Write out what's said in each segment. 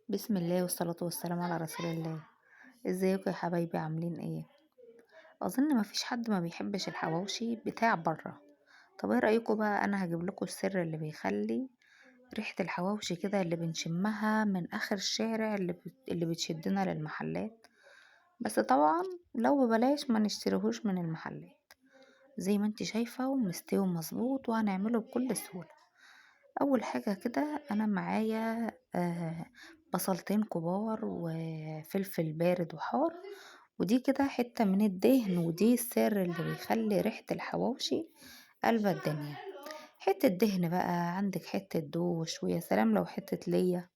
بسم الله والصلاة والسلام على رسول الله. ازيكم يا حبايبي عاملين ايه؟ اظن مفيش حد ما بيحبش الحواوشي بتاع بره. طب ايه رأيكم بقى، انا هجيب لكم السر اللي بيخلي ريحة الحواوشي كده اللي بنشمها من اخر الشارع اللي بتشدنا للمحلات. بس طبعا لو ببلاش ما نشتريهوش من المحلات. زي ما انت شايفة ومستوي مظبوط وهنعمله بكل سهولة. اول حاجة كده انا معايا بصلتين كبار وفلفل بارد وحار. ودي كده حتة من الدهن، ودي السر اللي بيخلي ريحة الحواوشي قلب الدنيا. حتة دهن بقى، عندك حتة دوش ويا سلام لو حتة ليا.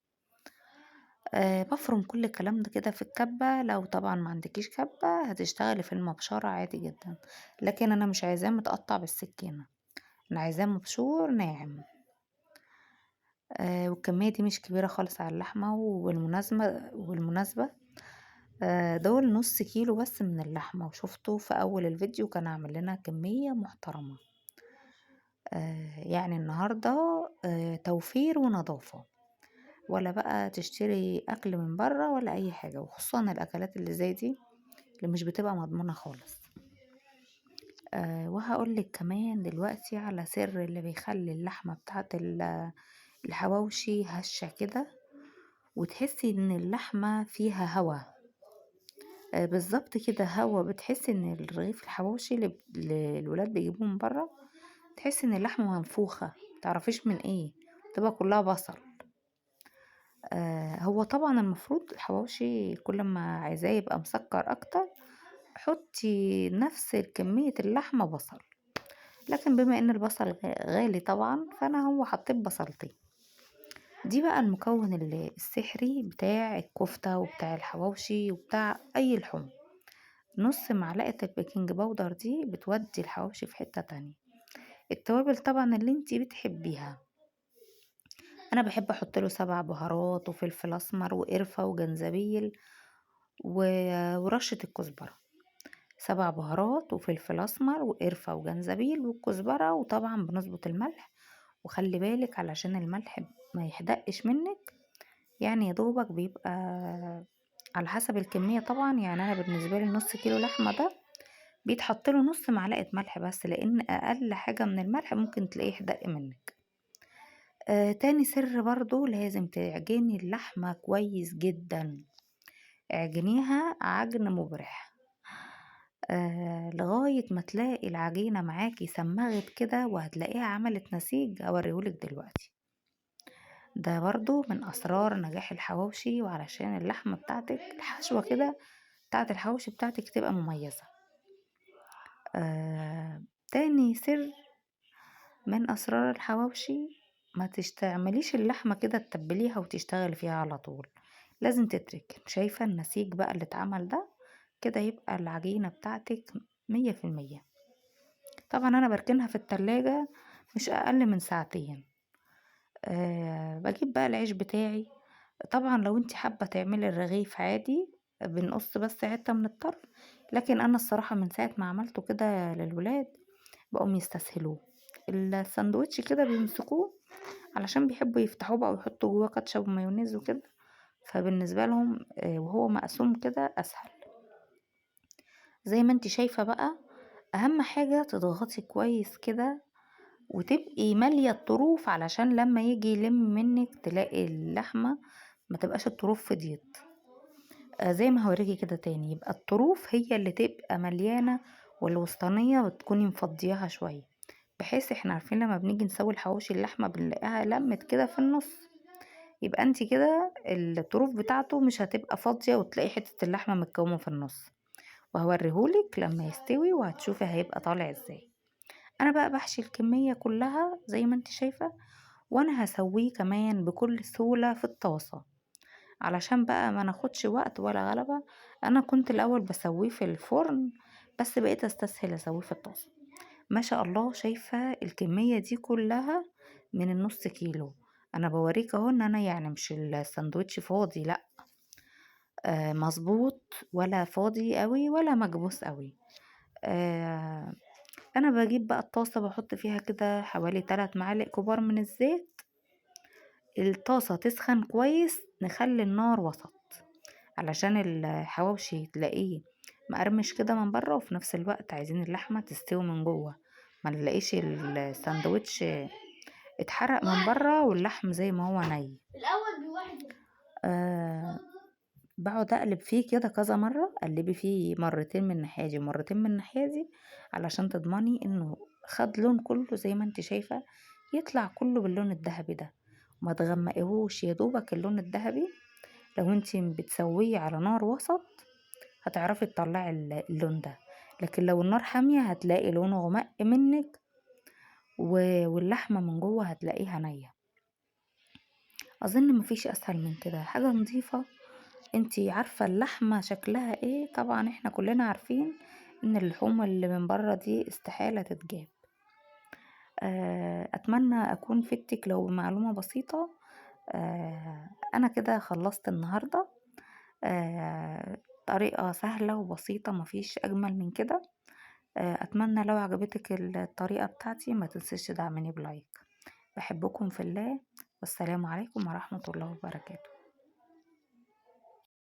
بفرم كل الكلام ده كده في الكبة. لو طبعا ما عندكيش كبة هتشتغلي في المبشرة عادي جدا، لكن انا مش عايزاه متقطع بالسكينة، انا عايزاه مبشور ناعم. والكمية دي مش كبيرة خالص على اللحمة. والمناسبة دول نص كيلو بس من اللحمة، وشفته في أول الفيديو كان عامل لنا كمية محترمة. يعني النهاردة توفير ونظافة، ولا بقى تشتري أكل من برا ولا أي حاجة، وخصوصا الأكلات اللي زي دي اللي مش بتبقى مضمونة خالص. وهقولك كمان دلوقتي على سر اللي بيخلي اللحمة بتاعت الحواوشي هشة كده، وتحسي ان اللحمة فيها هوا. بالظبط كده هوا، بتحسي ان الرغيف الحواوشي اللي الولاد بيجيبوه من بره، تحسي ان اللحمة منفوخة، متعرفيش من ايه، تبقى كلها بصل. هو طبعا المفروض الحواوشي كل ما عايزاه يبقى مسكر اكتر حطي نفس كمية اللحمة بصل، لكن بما ان البصل غالي طبعا فانا هو حطيت بصلتين. دي بقى المكون السحري بتاع الكفتة وبتاع الحواوشي وبتاع أي لحوم. نص معلقة البيكنج باودر دي بتودي الحواوشي في حتة تانية. التوابل طبعا اللي انتي بتحبيها، انا بحب احط له 7 بهارات وفلفل اسمر وقرفة وجنزبيل ورشة الكزبرة. 7 بهارات وفلفل اسمر وقرفة وجنزبيل والكزبرة، وطبعا بنظبط الملح. وخلي بالك علشان الملح ما يحدقش منك، يعني يا دوبك بيبقى على حسب الكمية طبعا. يعني انا بالنسبة لي نص كيلو لحمة ده بيتحط له نص معلقة ملح بس، لان اقل حاجة من الملح ممكن تلاقيه يحدق منك. تاني سر برضو لازم تعجني اللحمة كويس جدا، اعجنيها عجن مبرح لغاية ما تلاقي العجينة معاكي سمغت كده، وهتلاقيها عملت نسيج اوريهولك دلوقتي. ده برضو من اسرار نجاح الحواوشي، وعلشان اللحمة بتاعتك الحشوة كده بتاعت الحواوشي بتاعتك تبقى مميزة. تاني سر من اسرار الحواوشي، ما تستعمليش اللحمة كده تتبليها وتشتغل فيها على طول، لازم تترك. شايفة النسيج بقى اللي اتعمل ده كده، يبقى العجينة بتاعتك 100%. طبعا انا بركنها في التلاجة مش اقل من ساعتين. بجيب بقى العيش بتاعي. طبعا لو انت حابة تعملي الرغيف عادي بنقص بس حتة من الطرف، لكن انا الصراحة من ساعة ما عملته كده للولاد بقوا يستسهلوه. الساندوتش كده بيمسكوه علشان بيحبوا يفتحوه بقى ويحطوا جواه كاتشب ومايونيز وكده، فبالنسبة لهم وهو مقسوم كده اسهل. زي ما انت شايفة بقى، اهم حاجة تضغطي كويس كده وتبقي مالية الطروف، علشان لما يجي يلم منك تلاقي اللحمة ما تبقاش الطروف فضيت. زي ما هوريكي كده تاني، يبقى الطروف هي اللي تبقى مليانة، والوسطانية بتكوني مفضياها شوية، بحيث احنا عارفين لما بنيجي نسوي الحواوشي اللحمة بنلاقيها لمت كده في النص، يبقى انت كده الطروف بتاعته مش هتبقى فاضية وتلاقي حتة اللحمة متكومة في النص. وهوريهولك لما يستوي وهتشوفي هيبقى طالع ازاي. انا بقى بحشي الكمية كلها زي ما انت شايفة، وانا هسويه كمان بكل سهولة في الطاسة علشان بقى ما ناخدش وقت ولا غلبة. انا كنت الاول بسويه في الفرن، بس بقيت استسهل اسويه في الطاسة. ما شاء الله، شايفة الكمية دي كلها من النص كيلو. انا بوريك اهو ان انا يعني مش الساندوتش فاضي، لا مظبوط، ولا فاضي قوي ولا مكبوس قوي. آه انا بجيب بقى الطاسة بحط فيها كده حوالي 3 معالق كبار من الزيت. الطاسة تسخن كويس نخلي النار وسط علشان الحواوشي تلاقيه مقرمش كده من بره، وفي نفس الوقت عايزين اللحمة تستوي من جوه، ما نلاقيش الساندوتش اتحرق من بره واللحم زي ما هو ني. آه بقعد اقلب فيه كده كذا مرة، قلبي فيه مرتين من الناحية دي ومرتين من الناحية دي علشان تضمني انه خد لون كله زي ما انت شايفة، يطلع كله باللون الذهبي ده، ما تغمقيهوش، يا دوبك اللون الذهبي. لو انت بتسويه على نار وسط هتعرفي تطلعي اللون ده، لكن لو النار حامية هتلاقي لونه غمق منك واللحمة من جوه هتلاقيها نية. اظن مفيش اسهل من كده، حاجة نظيفة. انتي عارفة اللحمة شكلها ايه؟ طبعا احنا كلنا عارفين ان اللحوم اللي من بره دي استحالة تتجاب. اتمنى اكون فدتك لو بمعلومة بسيطة. انا كده خلصت النهاردة. طريقة سهلة وبسيطة، مفيش اجمل من كده. اتمنى لو عجبتك الطريقة بتاعتي ما تنسيش تدعمني بلايك. بحبكم في الله، والسلام عليكم ورحمة الله وبركاته.